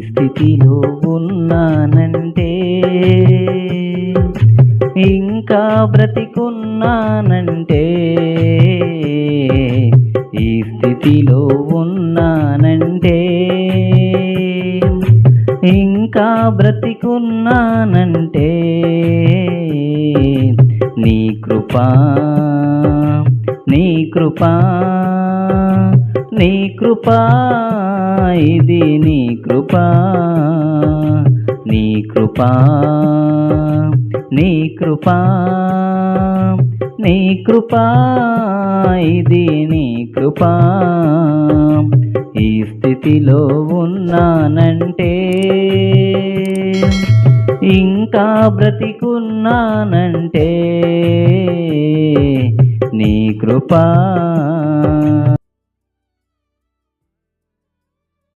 స్థితిలో ఉన్నానంటే, ఇంకా బ్రతికున్నానంటే, ఈ స్థితిలో ఉన్నానంటే, ఇంకా బ్రతికున్నానంటే, నీ కృపా నీ కృపా నీ కృపా, ఇది నీ కృపా నీ కృపా నీ కృపా నీ కృపా, ఇది నీ కృపా. ఈ స్థితిలో ఉన్నానంటే, ఇంకా బ్రతికున్నానంటే, నీ కృపా